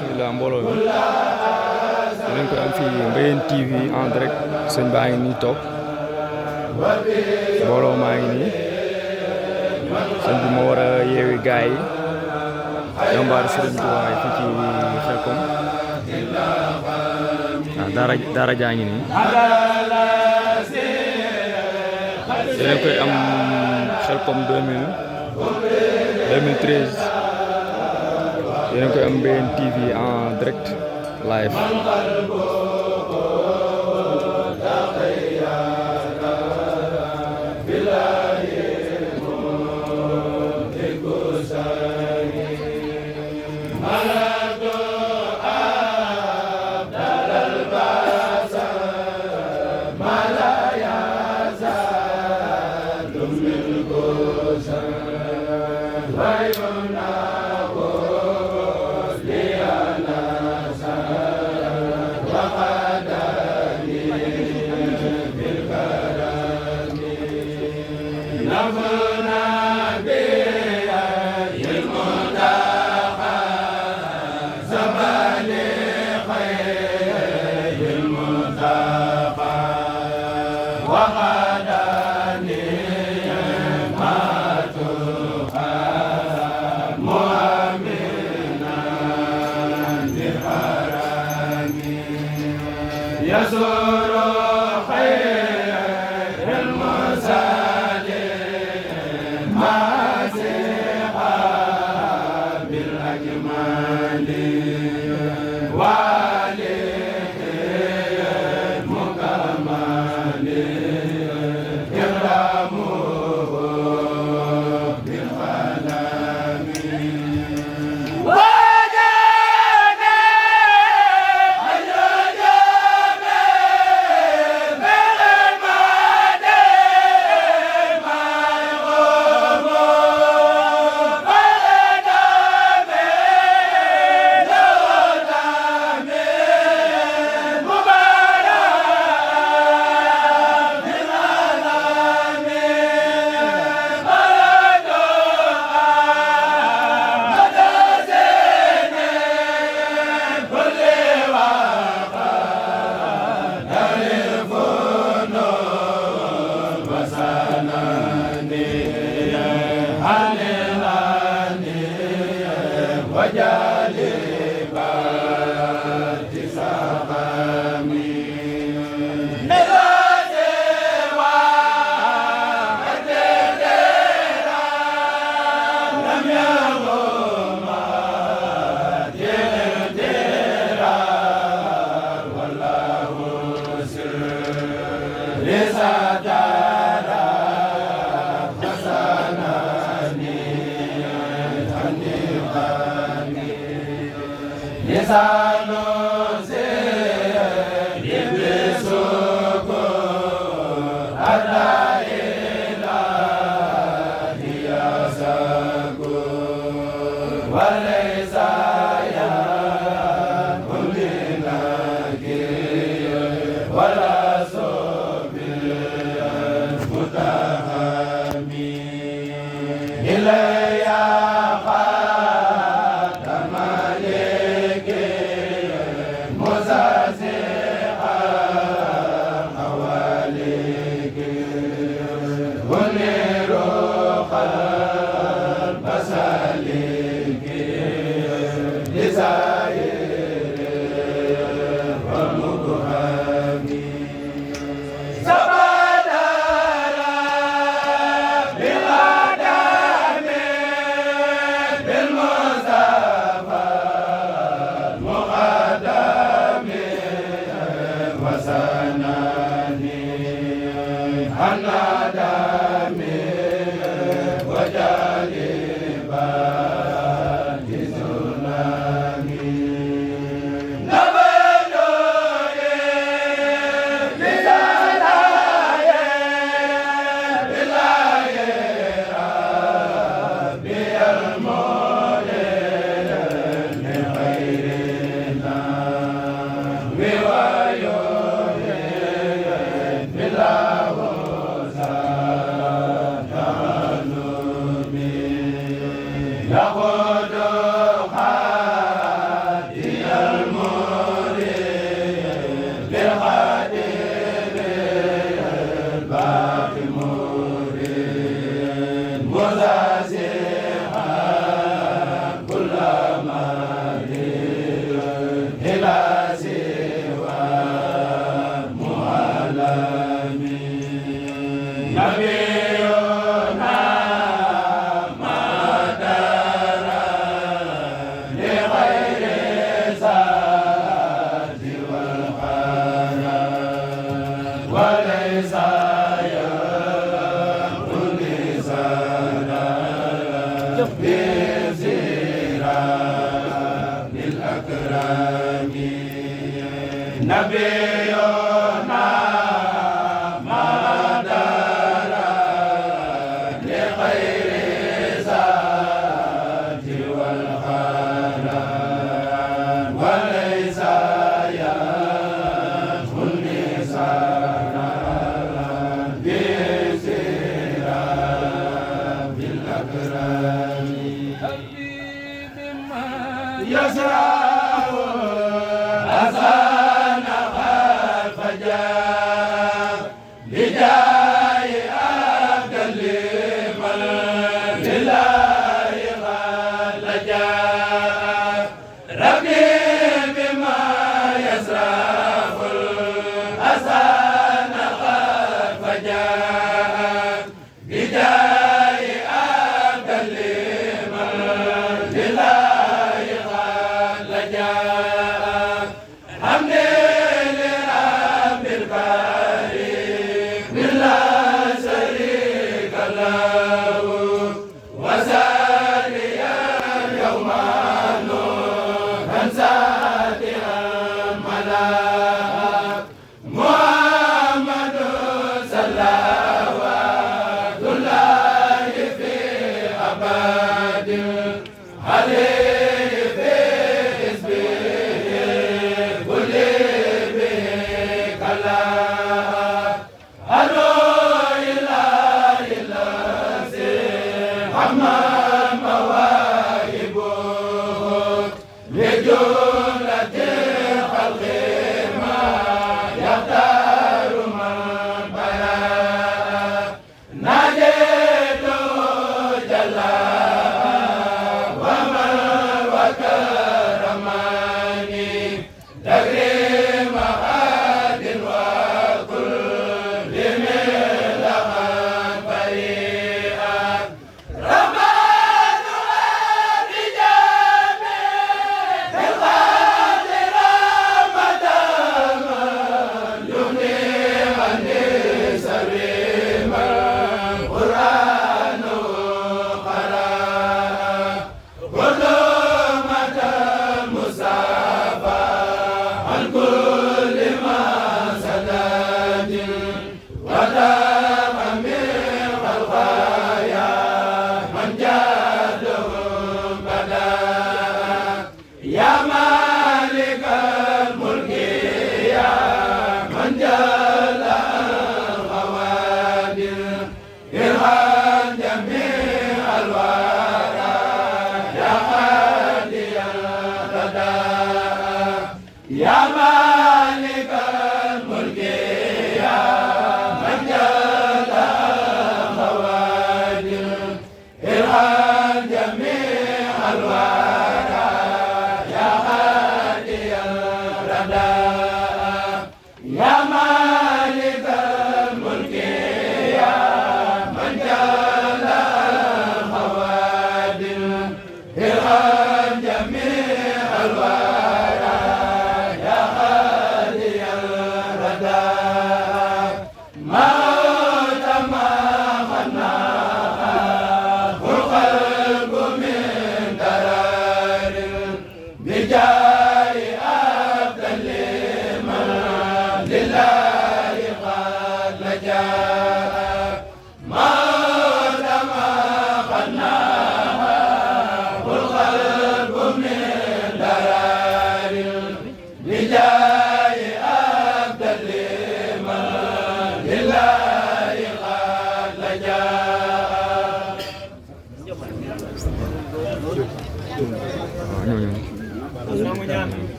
bismillah mbooloo mi dinañ koy am fii Mbayeen TV en direct sëñ baa ngi nii toog mbooloo maa ngi nii sëñ bi moo war a yeewi gaay yi jàmbaar Sëriñ Tuubaa yi fii ci Xelkom waaw daara jaa ngi nii dinañ koy am Xelkom 2013 dinañ koy am Mbayeen TV en direct live Bila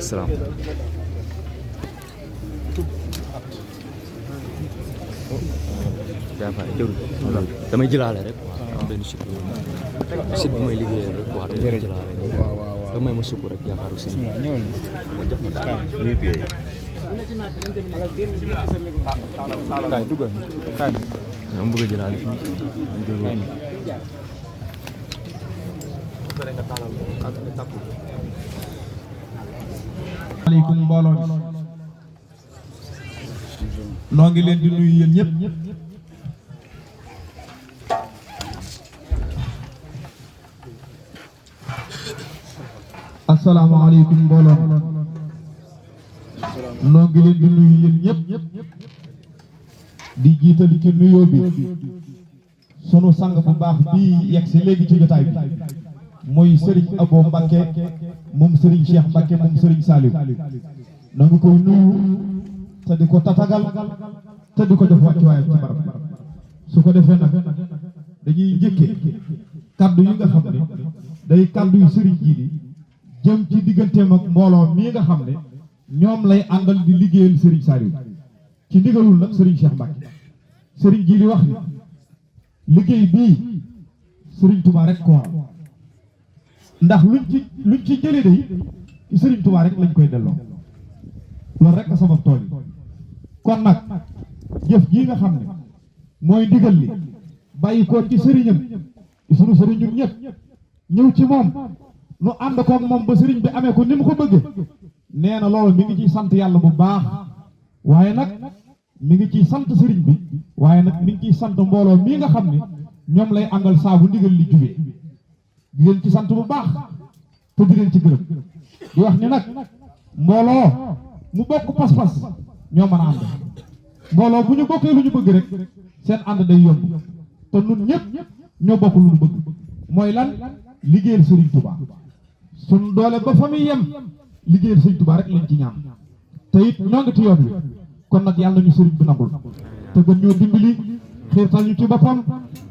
Salaam. yaa fa déglu damay jëlaale rek waaw am benn site bu may liggéeyal rek waaw damay jëlaale waaw damay ma sukk rek yaakaaru si ñëwal ma jox ma dara kaay dugal kaay am bëgg a jëlaale fii aleykum mbooloo noo ngi leen di nuyu yéen ñëpp asalaamaaleykum mbooloo noo ngi leen di nuyu yéen ñëpp di jiital ci nuyoo bi sunu sang bu baax bii yegg si léegi ci jotaay bi muy Serigne Abo Mbacké moom Serigne Cheikh Mbacké moom Serigne Saliou na nga koy nuyu te di ko tatagal te di ko def wàccuwaayam ci barab su ko defee nag dañuy njëkkee kaddu yi nga xam ne day kaddu yu Serigne ji di jëm ci digganteem ak mbooloo mii nga xam ne ñoom lay àndal di liggéeyal Serigne Saliou ci ndigalul nag Serigne Cheikh Mbacké Serigne ji di wax ni liggéey bii Serigne Touba rek ko war ndax luñ ci jëlee day ci Serigne Touba rek lañ koy delloo loolu rek a sabab tool yi kon nag jëf jii nga xam ne mooy ndigal li bàyyi ko ci sëriñam ci sunu sëriñ ñun ñëpp ñëw ci moom nu ànd koog moom ba sëriñ bi amee ko ni mu ko bëggee nee na loolu mi ngi ciy sant yàlla bu baax waaye nag mi ngi ciy sant sëriñ bi waaye nag mi ngi ciy sant mbooloo mii nga xam ne ñoom lay àndal saa bu ndigal li jubee di leen ci sant bu baax te di leen ci gërëm di wax ni nag mbooloo mu bokk pas-pas ñoo mën a ànd mbooloo bu ñu bokkee lu ñu bëgg rek seen ànd day yomb te nun ñëpp ñoo bokk lu ñu bëgg mooy lan liggéeyal Serigne Touba suñ doole ba fa muy yem liggéeyal Serigne Touba rek lañ ci ñaan te it ñoo ngi ci yoon wi kon nag yàlla nañu Serigne bi nangul te gën ñoo dimbali xiirtal ñu ci boppam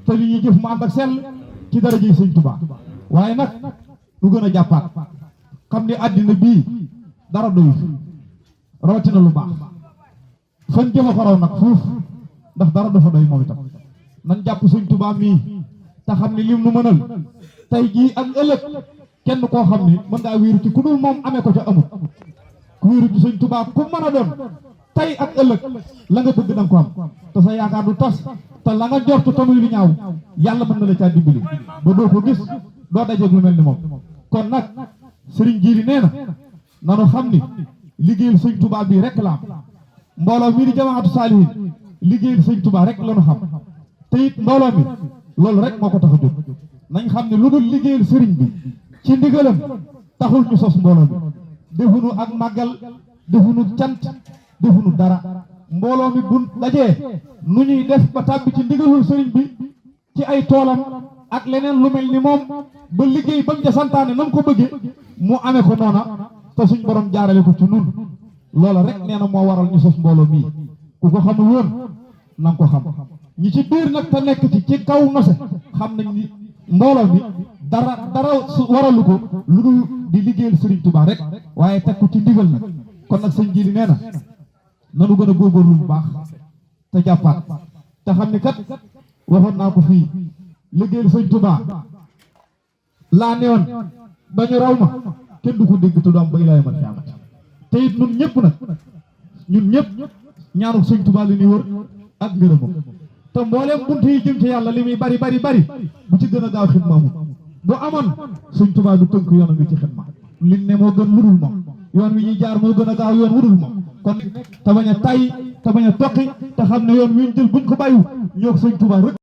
te li ñuy jëf mu ànd ak sell ci daraja yi Serigne Touba waaye nag lu gën a jàppaat xam ne àddina bii dara doyu rawatina lu baax fan jëma ko raw nag fuuf ndax dara dafa doy moom itam nan jàpp Serigne Touba mii te xam ne lim nu mënal tey jii ak ëllëg kenn koo xam ne mën ngaa wéeru ci ku dul moom amee ko ca amut ku wéeru ci Serigne Touba ku mën a doon tey ak ëllëg la nga bëgg danga ko am te sa yaakaar du tas te la nga jortu tamuy lu ñaaw yàlla mën na la caa dimbali ba doo ko gis doo dajeeg lu mel ni moom kon nag Serigne Jiili nee na nanu xam ni liggéeyal Serigne Touba bii rek la am mbooloo mii di jamaatu saalihin liggéeyal Serigne Touba rek la nu xam te it mbooloo mi loolu rek moo ko tax a jóg nañ xam ne lu dul liggéeyal Serigne bi ci ndigalam taxul ñu sos mbooloo mi defuñu ak màggal defuñu cant defuñu dara mbooloo mi bu dajee nu ñuy def ba tàbbi ci ndigalul Serigne bi ci ay toolam ak leneen lu mel ni moom ba liggéey ba mu ca santaane na mu ko bëggee mu amee ko noona te suñ borom jaarale ko ci nun loola rek nee na moo waral ñu sos mbooloo mii ku ko xamul woon na nga ko xam ñi ci biir nag te nekk ci kaw nose xam nañ ni mbooloo mi dara waralu ko lu dul di liggéeyal Serigne Touba rek waaye teg ko ci ndigal nag kon nag sëñ Jiili nee na nanu gën a góorgóorlu bu baax te jàppaat te xam ni kat waxoon naa ko fii liggéeyal Serigne Touba laa newoon ba ñu raw ma kenn du ko dégg te du am ba ilaa yawmal qiyaamati te it ñun ñëpp nag ñun ñëpp ñaanu Serigne Touba li ñuy wër ak ngërëmam te mbooleem bunt yi jëm ci yàlla li muy bari bu ci gën a gaaw xidma amul bu amoon Serigne Touba du tënk yoonam wi ci xidma liñ ne moo gën wudul moom yoon wi ñuy jaar moo gën a gaaw yoon wudul moom kon te bañ a tay te bañ a toqi te xam ne yoon wi ñu jël buñ ko bàyyiwu ñoo Serigne Touba rek